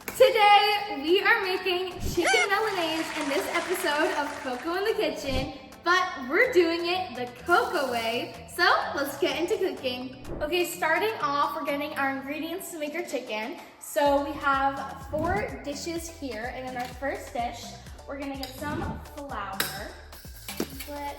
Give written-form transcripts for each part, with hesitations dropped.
Today, we are making chicken Milanese in this episode of Coco in the Kitchen, but we're doing it the Coco way, so let's get into cooking. Okay, starting off, we're getting our ingredients to make our chicken. So we have 4 dishes here, and in our first dish, we're gonna get some flour. Put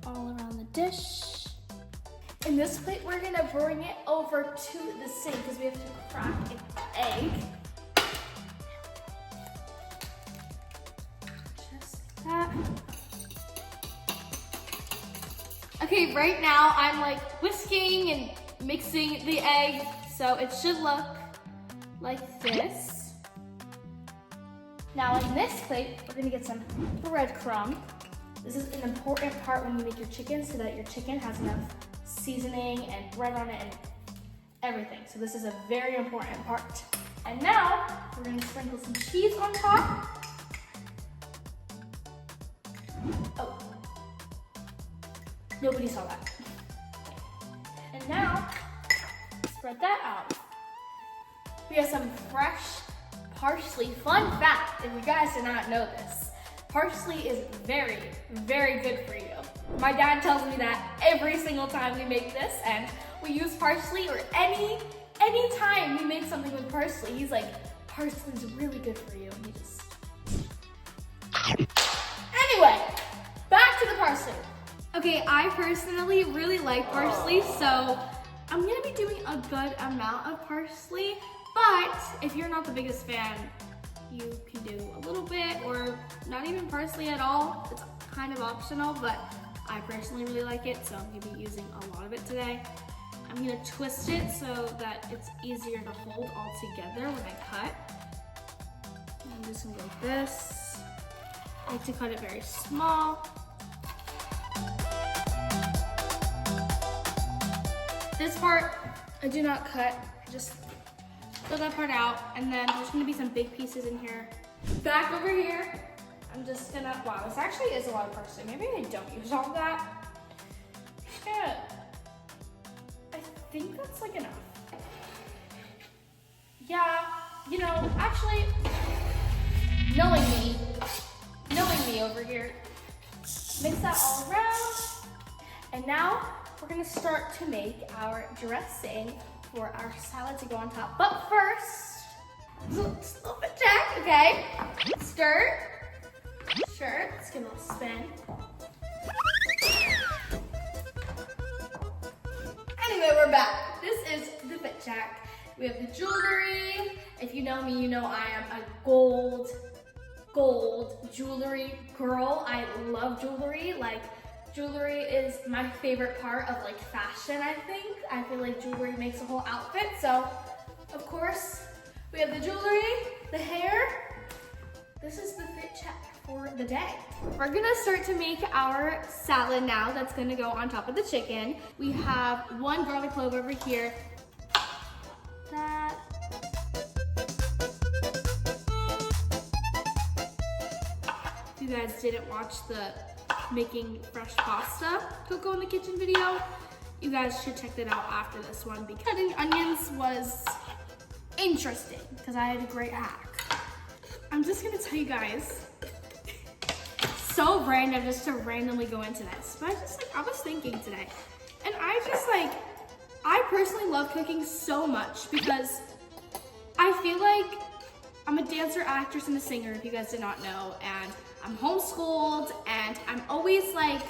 all around the dish. In this plate, we're gonna bring it over to the sink because we have to crack an egg. Just like that. Okay, right now I'm like whisking and mixing the egg, so it should look like this. Now in this plate, we're gonna get some breadcrumb. This is an important part when you make your chicken so that your chicken has enough seasoning and bread on it and everything. So this is a very important part. And now we're gonna sprinkle some cheese on top. Oh, nobody saw that. And now, spread that out. We have some fresh parsley. Fun fact, if you guys did not know this, parsley is very, very good for you. My dad tells me that every single time we make this, and we use parsley, or any time we make something with parsley, he's like, parsley's really good for you. And he just... Anyway, back to the parsley. Okay, I personally really like parsley, so I'm gonna be doing a good amount of parsley, but if you're not the biggest fan, you can do a little bit or not even parsley at all. It's kind of optional, but I personally really like it, so I'm gonna be using a lot of it today. I'm gonna twist it so that it's easier to hold all together when I cut. I'm just gonna go like this. I like to cut it very small. This part, I do not cut, I just throw that part out, and then there's gonna be some big pieces in here. Back over here, I'm just gonna, wow, this actually is a lot of parsley. Maybe I don't use all of that. Just gonna, I think that's like enough. Yeah, you know, actually, knowing me over here, mix that all around. And now we're gonna start to make our dressing for our salad to go on top. But first, just a little bit check, okay? Stir. Sure, let's give it a little spin. Anyway, we're back. This is the fit check. We have the jewelry. If you know me, you know I am a gold jewelry girl. I love jewelry. Like, jewelry is my favorite part of like fashion, I think. I feel like jewelry makes a whole outfit. So, of course, we have the jewelry, the hair. This is the fit check for the day. We're gonna start to make our salad now that's gonna go on top of the chicken. We have 1 garlic clove over here. That. If you guys didn't watch the making fresh pasta Coco in the Kitchen video, you guys should check that out after this one, because cutting onions was interesting because I had a great hack. I'm just gonna tell you guys, so random just to randomly go into this, but I was thinking today, and I personally love cooking so much because I feel like I'm a dancer, actress, and a singer, if you guys did not know, and I'm homeschooled, and I'm always like,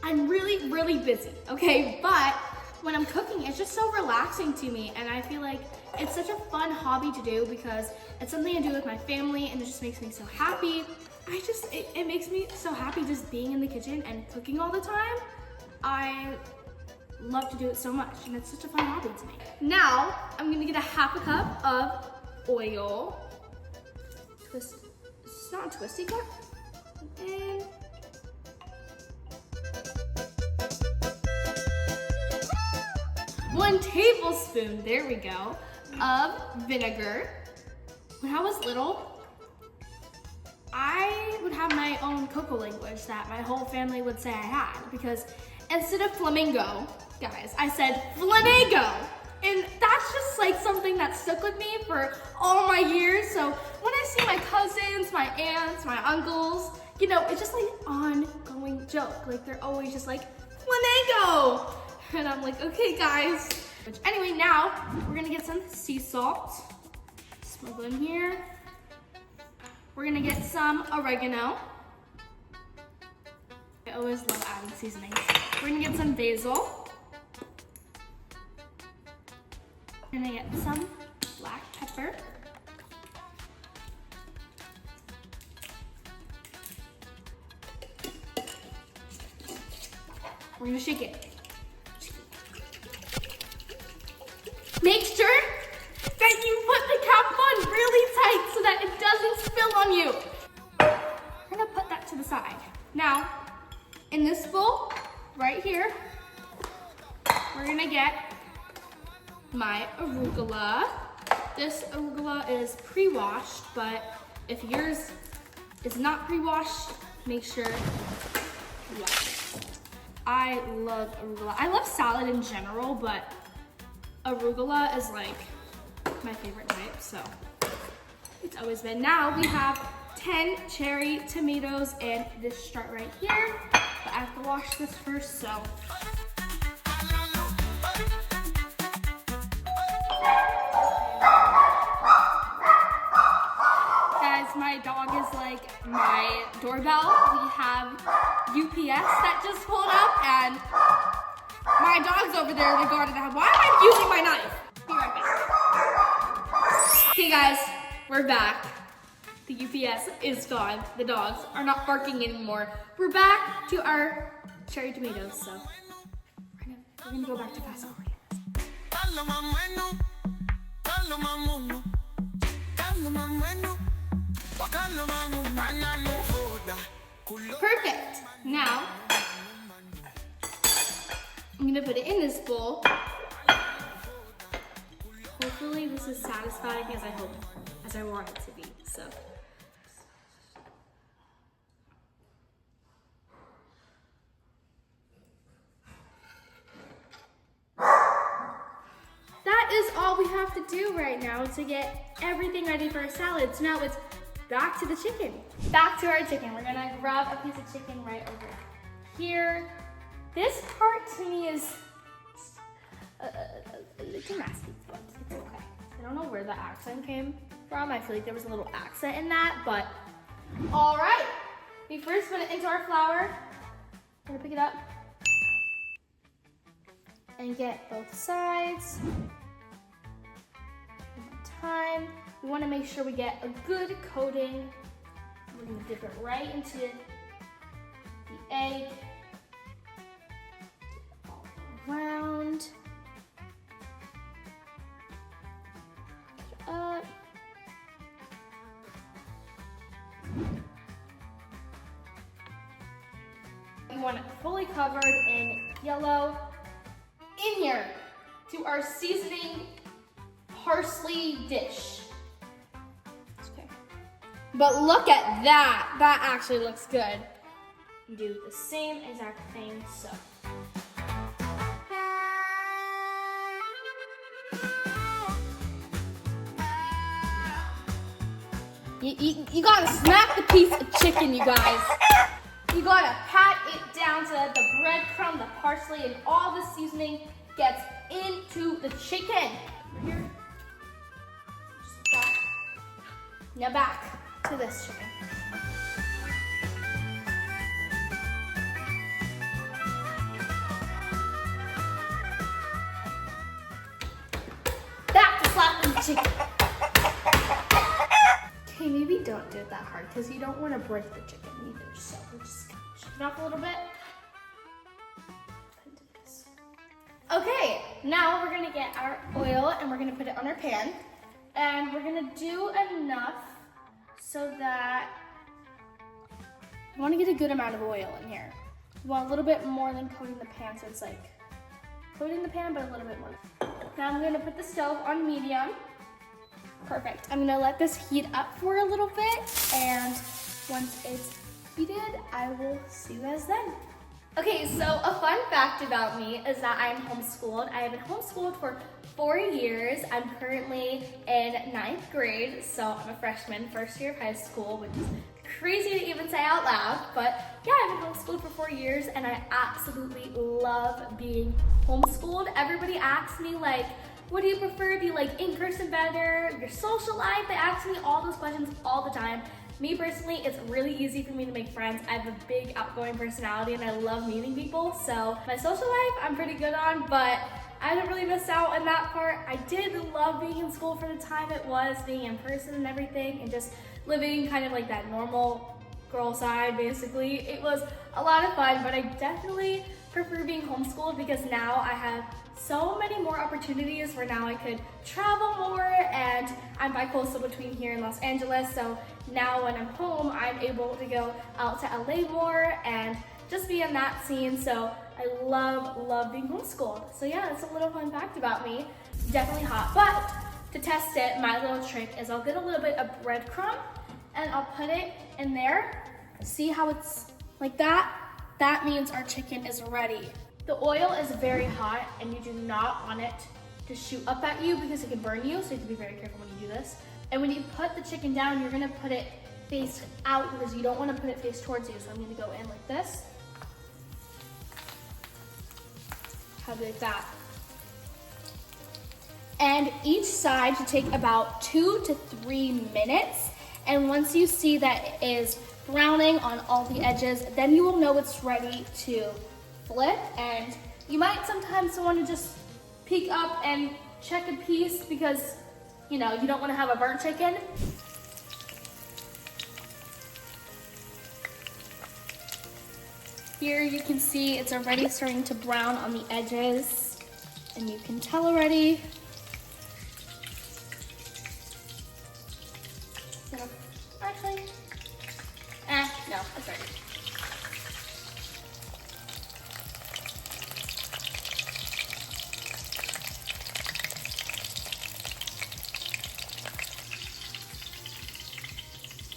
I'm really, really busy, okay? But when I'm cooking, it's just so relaxing to me, and I feel like it's such a fun hobby to do because it's something I do with my family, and it just makes me so happy. It makes me so happy just being in the kitchen and cooking all the time. I love to do it so much, and it's such a fun hobby to me. Now, I'm gonna get a 1/2 cup of oil. Twist, it's not a twisty cup. And 1 tablespoon, there we go, of vinegar. When I was little, I would have my own Coco language that my whole family would say I had, because instead of flamingo, guys, I said flamingo. And that's just like something that stuck with me for all my years. So when I see my cousins, my aunts, my uncles, you know, it's just like ongoing joke. Like they're always just like, Flamingo! And I'm like, okay guys. Anyway, now we're gonna get some sea salt. Smuggle in here. We're gonna get some oregano. I always love adding seasonings. We're gonna get some basil. We're gonna get some black pepper. We're gonna shake it. Make sure that you put the cap on really tight so that it doesn't spill on you. We're gonna put that to the side. Now, in this bowl, right here, we're gonna get my arugula. This arugula is pre-washed, but if yours is not pre-washed, make sure you wash it. I love arugula. I love salad in general, but arugula is like my favorite type, so it's always been. Now we have 10 cherry tomatoes and this jar right here, but I have to wash this first, so. Guys, my dog is like my doorbell. We have UPS that just pulled up and my dog's over there in the garden. Why am I using my knife? Be right back. Okay guys, we're back. The UPS is gone. The dogs are not barking anymore. We're back to our cherry tomatoes, so we're gonna go back to fast forward. Perfect. Now, I'm gonna put it in this bowl. Hopefully this is satisfying as I want it to be, so. That is all we have to do right now to get everything ready for our salad. So now it's back to the chicken. Back to our chicken. We're gonna grab a piece of chicken right over here. This part to me is a little nasty, but it's okay. I don't know where the accent came from. I feel like there was a little accent in that, but all right. We first put it into our flour. We're gonna pick it up and get both sides. One more time. We wanna make sure we get a good coating. We're gonna dip it right into the egg. Around. Up. We want it fully covered in yellow. In here to our seasoning parsley dish. Okay. But look at that. That actually looks good. Do the same exact thing, so. You gotta smack the piece of chicken, you guys. You gotta pat it down so that the breadcrumb, the parsley, and all the seasoning gets into the chicken. Here. Now back to this chicken. Back to slapping the chicken. Okay, maybe don't do it that hard because you don't want to break the chicken either. So we're just gonna shake it off a little bit. Okay, now we're gonna get our oil and we're gonna put it on our pan. And we're gonna do enough so that you wanna get a good amount of oil in here. You want a little bit more than coating the pan, so it's like coating the pan, but a little bit more. Now I'm gonna put the stove on medium. Perfect. I'm gonna let this heat up for a little bit, and once it's heated, I will see you guys then. Okay, so a fun fact about me is that I'm homeschooled. I have been homeschooled for 4 years. I'm currently in 9th grade, so I'm a freshman, first year of high school, which is crazy to even say out loud, but yeah, I've been homeschooled for 4 years and I absolutely love being homeschooled. Everybody asks me like, what do you prefer? Do you like in-person better? Your social life? They ask me all those questions all the time. Me personally, it's really easy for me to make friends. I have a big outgoing personality and I love meeting people. So my social life, I'm pretty good on, but I didn't really miss out on that part. I did love being in school for the time it was, being in person and everything, and just living kind of like that normal girl side, basically. It was a lot of fun, but I definitely prefer being homeschooled because now I have so many more opportunities where now I could travel more, and I'm bi-coastal between here and Los Angeles, so now when I'm home, I'm able to go out to LA more and just be in that scene, so I love being homeschooled. So yeah, that's a little fun fact about me. Definitely hot, but to test it, my little trick is I'll get a little bit of breadcrumb and I'll put it in there. See how it's like that? That means our chicken is ready. The oil is very hot and you do not want it to shoot up at you because it can burn you, so you have to be very careful when you do this. And when you put the chicken down, you're gonna put it face out because you don't wanna put it face towards you. So I'm gonna go in like this. How like that. And each side should take about 2 to 3 minutes. And once you see that it is browning on all the edges, then you will know it's ready to flip. And you might sometimes want to just peek up and check a piece because, you know, you don't want to have a burnt chicken. Here you can see it's already starting to brown on the edges, and you can tell already. So, actually, no, it's ready.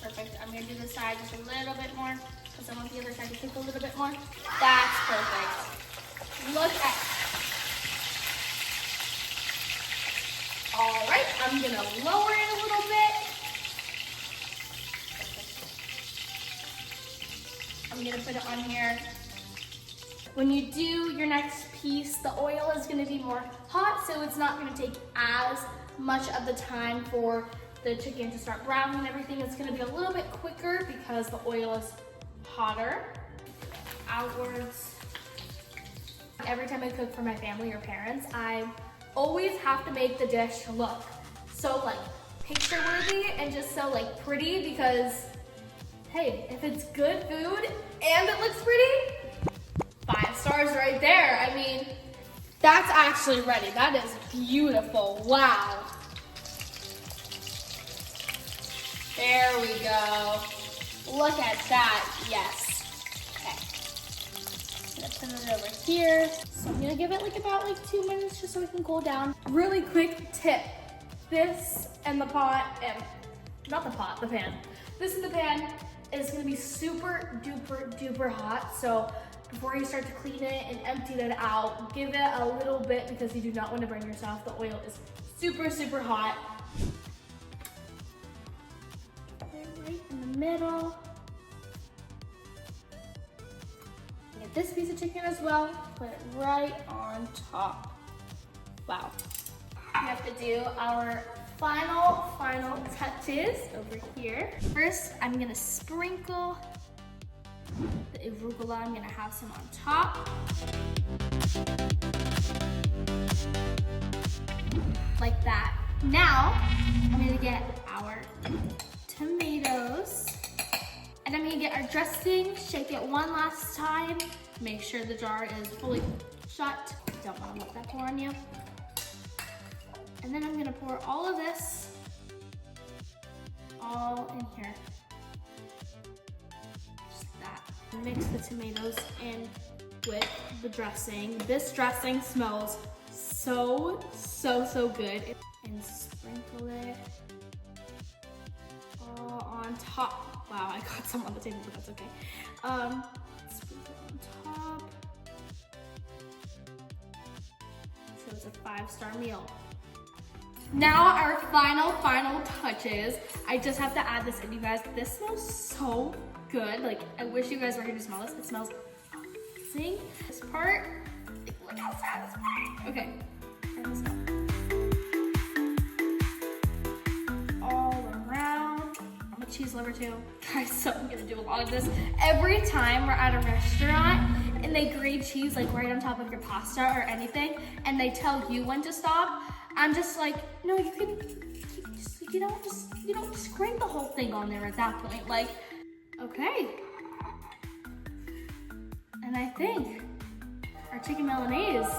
Perfect. I'm gonna do this side just a little bit more because I want the other side to cook a little bit more. That's perfect. Look at. All right, I'm gonna lower it a little bit. I'm gonna put it on here. When you do your next piece, the oil is gonna be more hot, so it's not gonna take as much of the time for the chicken to start browning and everything. It's gonna be a little bit quicker because the oil is hotter. Outwards. Every time I cook for my family or parents, I always have to make the dish look so like picture worthy and just so like pretty because, hey, if it's good food and it looks pretty, 5 stars right there. I mean, that's actually ready. That is beautiful. Wow. There we go. Look at that. Yes. Okay. I'm gonna put it over here. So I'm gonna give it about 2 minutes just so it can cool down. Really quick tip. This and the pot, not the pot, the pan. This and the pan is gonna be super duper hot. So before you start to clean it and empty it out, give it a little bit because you do not want to burn yourself. The oil is super hot. Right in the middle. Get this piece of chicken as well. Put it right on top. Wow. We have to do our final touches over here. First, I'm gonna sprinkle the arugula. I'm gonna have some on top. Like that. Now, I'm gonna get our tomatoes. And I'm gonna get our dressing, shake it one last time. Make sure the jar is fully shut. Don't wanna let that pour on you. And then I'm gonna pour all of this all in here. Just like that. Mix the tomatoes in with the dressing. This dressing smells so good. And sprinkle it all on top. Wow, I got some on the table, but that's okay. Sprinkle on top. So it's a 5-star meal. Now our final touches. I just have to add this in, you guys. This smells so good. Like, I wish you guys were here to smell this. It smells amazing. This part, look how satisfying. Okay, turn this up. All around. I'm a cheese lover too. Guys, so I'm gonna do a lot of this. Every time we're at a restaurant and they grate cheese like right on top of your pasta or anything, and they tell you when to stop, I'm just like, no, you don't just grate the whole thing on there at that point. Like, okay. And I think our chicken Milanese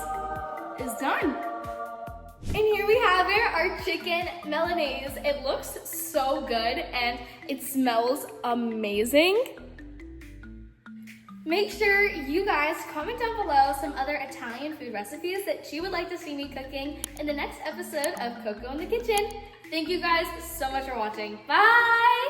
is done. And here we have it, our chicken Milanese. It looks so good and it smells amazing. Make sure you guys comment down below some other Italian food recipes that you would like to see me cooking in the next episode of Coco in the Kitchen. Thank you guys so much for watching. Bye!